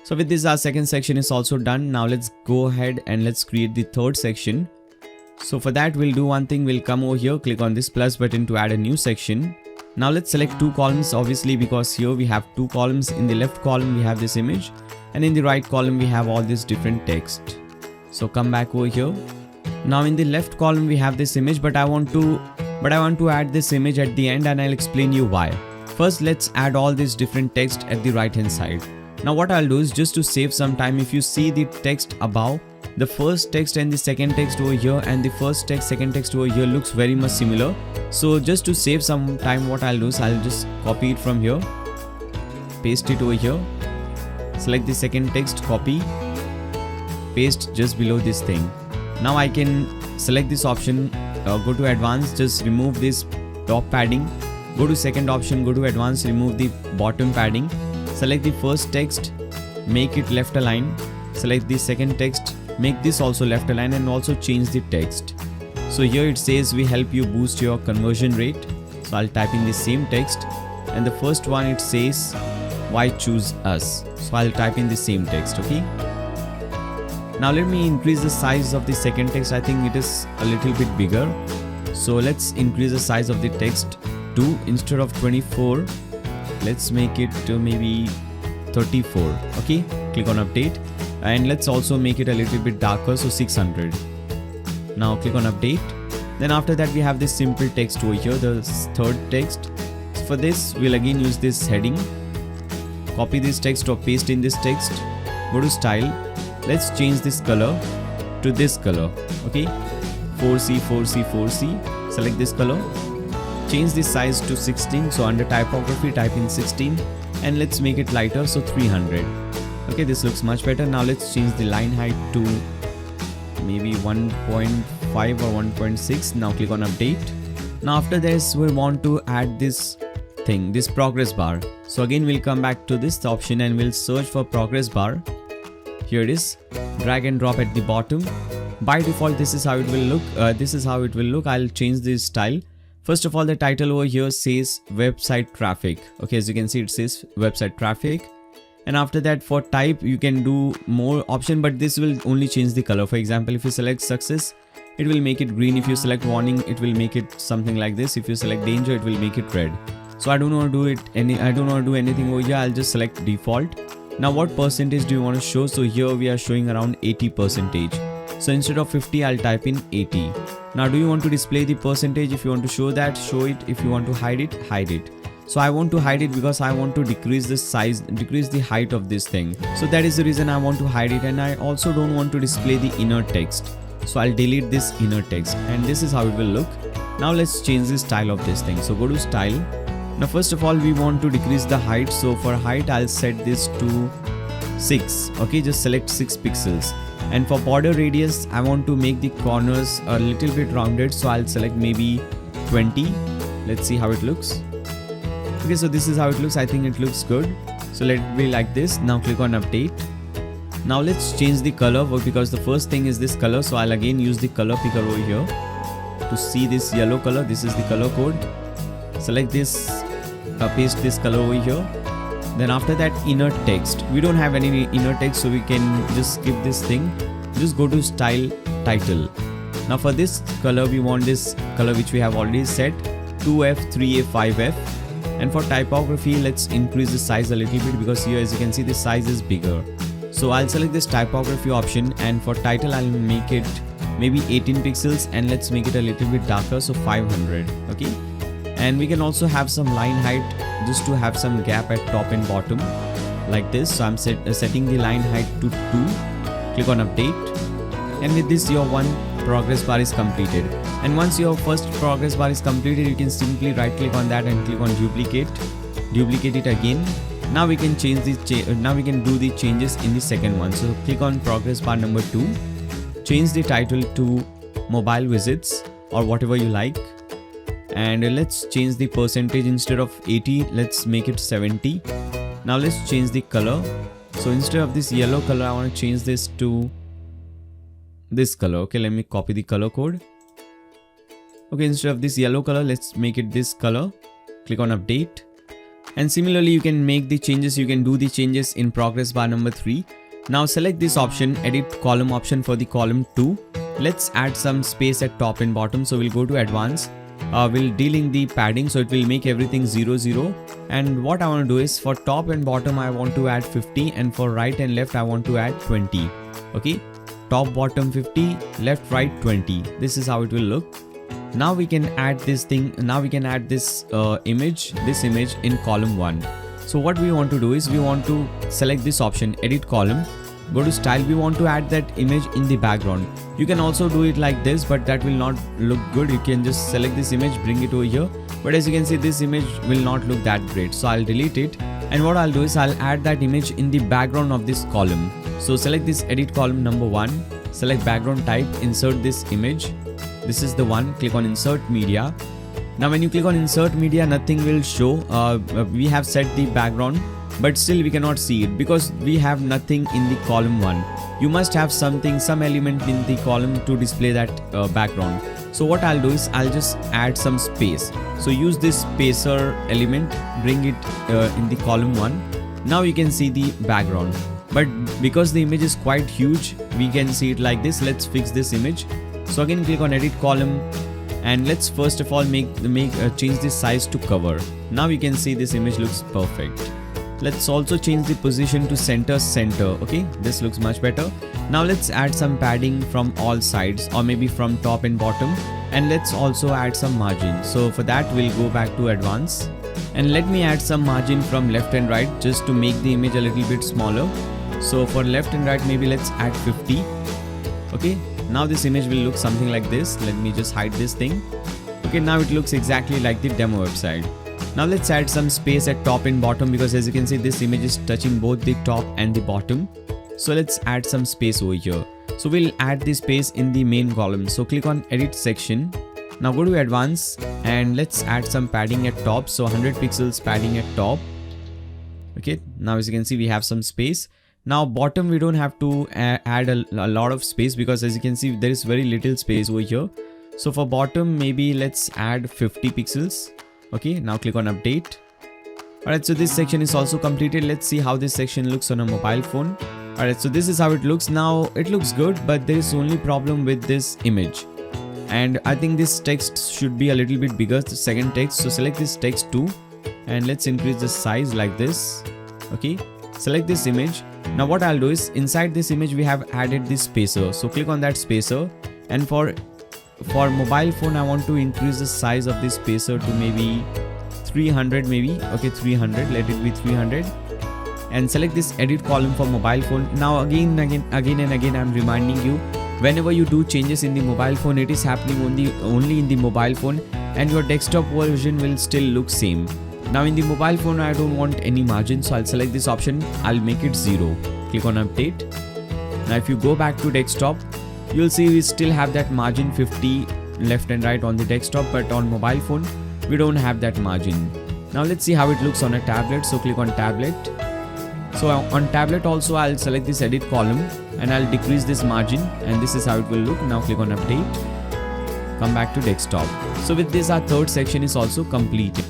So with this, our second section is also done. Now let's go ahead and let's create the third section. So for that, we'll do one thing. We'll come over here, click on this plus button to add a new section. Now let's select two columns, obviously, because here we have two columns. In the left column we have this image, and in the right column we have all this different text. So come back over here. Now in the left column we have this image, but I want to add this image at the end, and I'll explain you why. First, let's add all this different text at the right hand side. Now what I'll do is, just to save some time, if you see the text above, the first text and the second text over here and the first text, second text over here looks very much similar. So just to save some time, what I'll do is I'll just copy it from here, paste it over here, select the second text, copy, paste just below this thing. Now I can select this option, go to advanced, just remove this top padding, go to second option, go to advanced, remove the bottom padding, select the first text, make it left align, select the second text, make this also left align, and also change the text. So here it says we help you boost your conversion rate. So I'll type in the same text, and the first one it says why choose us. So I'll type in the same text. Okay. Now let me increase the size of the second text. I think it is a little bit bigger. So let's increase the size of the text to, instead of 24, let's make it to maybe 34. Okay. Click on update. And let's also make it a little bit darker, so 600. Now click on update. Then after that we have this simple text over here, the third text. For this we'll again use this heading, copy this text or paste in this text, go to style, let's change this color to this color. Okay, 4C, 4C, 4C, select this color, change the size to 16. So under typography type in 16, and let's make it lighter, so 300. Okay, this looks much better. Now let's change the line height to maybe 1.5 or 1.6. Now click on update. Now after this we want to add this thing, this progress bar. So again we'll come back to this option and we'll search for progress bar. Here it is. Drag and drop at the bottom. By default this is how it will look. I'll change this style. First of all, the title over here says website traffic. Okay, as you can see it says website traffic. And after that, for type you can do more option, but this will only change the color. For example, if you select success, it will make it green. If you select warning, it will make it something like this. If you select danger, it will make it red. So I don't want to do anything over here. I'll just select default. Now what percentage do you want to show? So here we are showing around 80%. So instead of 50, I'll type in 80. Now do you want to display the percentage? If you want to show that, show it. If you want to hide it, hide it. So I want to hide it because I want to decrease the size, decrease the height of this thing. So that is the reason I want to hide it, and I also don't want to display the inner text. So I'll delete this inner text, and this is how it will look. Now let's change the style of this thing. So go to style. Now first of all we want to decrease the height. So for height I'll set this to 6. Okay, just select 6 pixels. And for border radius I want to make the corners a little bit rounded. So I'll select maybe 20. Let's see how it looks. Okay, so this is how it looks. I think it looks good. So let it be like this. Now click on update. Now let's change the color, because the first thing is this color. So I'll again use the color picker over here to see this yellow color. This is the color code. Select this, paste this color over here. Then after that, inner text. We don't have any inner text, so we can just skip this thing. Just go to style, title. Now for this color we want this color which we have already set, 2F, 3A, 5F. And for typography, let's increase the size a little bit, because here as you can see the size is bigger. So I'll select this typography option, and for title I'll make it maybe 18 pixels, and let's make it a little bit darker, so 500. Okay, and we can also have some line height just to have some gap at top and bottom like this. So I'm setting the line height to 2. Click on update, and with this your one progress bar is completed. And once your first progress bar is completed, you can simply right click on that and click on duplicate it again. Now we can change the now we can do the changes in the second one. So click on progress bar number 2, change the title to mobile visits or whatever you like, and let's change the percentage. Instead of 80, let's make it 70. Now let's change the color. So instead of this yellow color, I want to change this to this color. Okay, let me copy the color code. Okay, instead of this yellow color, let's make it this color. Click on update. And similarly, you can make the changes, you can do the changes in progress bar number 3. Now select this option, edit column option for the column 2. Let's add some space at top and bottom. So we'll go to advanced. We'll deal in the padding, so it will make everything 0 0. And what I want to do is for top and bottom I want to add 50, and for right and left I want to add 20. Okay, top bottom 50, left right 20. This is how it will look. Now we can add this thing. Now we can add this image in column 1. So what we want to do is we want to select this option, edit column, go to style. We want to add that image in the background. You can also do it like this, but that will not look good. You can just select this image, bring it over here, but as you can see, this image will not look that great. So I'll delete it, and what I'll do is I'll add that image in the background of this column. So select this edit column number 1, select background type, insert this image. This is the one. Click on insert media. Now when you click on insert media, nothing will show. We have set the background, but still we cannot see it because we have nothing in the column 1. You must have something, some element in the column to display that background. So what I'll do is I'll just add some space. So use this spacer element, bring it in the column 1. Now you can see the background, but because the image is quite huge, we can see it like this. Let's fix this image. So again, click on edit column, and let's first of all change the size to cover. Now you can see this image looks perfect. Let's also change the position to center. Okay, this looks much better. Now let's add some padding from all sides, or maybe from top and bottom, and let's also add some margin. So for that we'll go back to advanced, and let me add some margin from left and right just to make the image a little bit smaller. So for left and right, maybe let's add 50. Okay, now this image will look something like this. Let me just hide this thing. Okay, now it looks exactly like the demo website. Now let's add some space at top and bottom, because as you can see, this image is touching both the top and the bottom. So let's add some space over here. So we'll add the space in the main column. So click on edit section. Now go to advanced, and let's add some padding at top. So 100 pixels padding at top. Okay, now as you can see, we have some space. Now bottom, we don't have to add a lot of space, because as you can see, there is very little space over here. So for bottom, maybe let's add 50 pixels. Okay, now click on update. Alright, so this section is also completed. Let's see how this section looks on a mobile phone. Alright, so this is how it looks. Now it looks good, but there is only problem with this image. And I think this text should be a little bit bigger, the second text. So select this text too, and let's increase the size like this. Okay, select this image. Now what I'll do is inside this image we have added this spacer. So click on that spacer, and for mobile phone I want to increase the size of this spacer to maybe 300 maybe. Okay, 300, let it be 300, and select this edit column for mobile phone. Now again I'm reminding you, whenever you do changes in the mobile phone, it is happening only in the mobile phone, and your desktop version will still look same. Now in the mobile phone I don't want any margin, so I'll select this option. I'll make it 0. Click on update. Now if you go back to desktop, you'll see we still have that margin 50 left and right on the desktop, but on mobile phone we don't have that margin. Now let's see how it looks on a tablet. So click on tablet. So on tablet also I'll select this edit column, and I'll decrease this margin, and this is how it will look. Now click on update. Come back to desktop. So with this, our third section is also completed.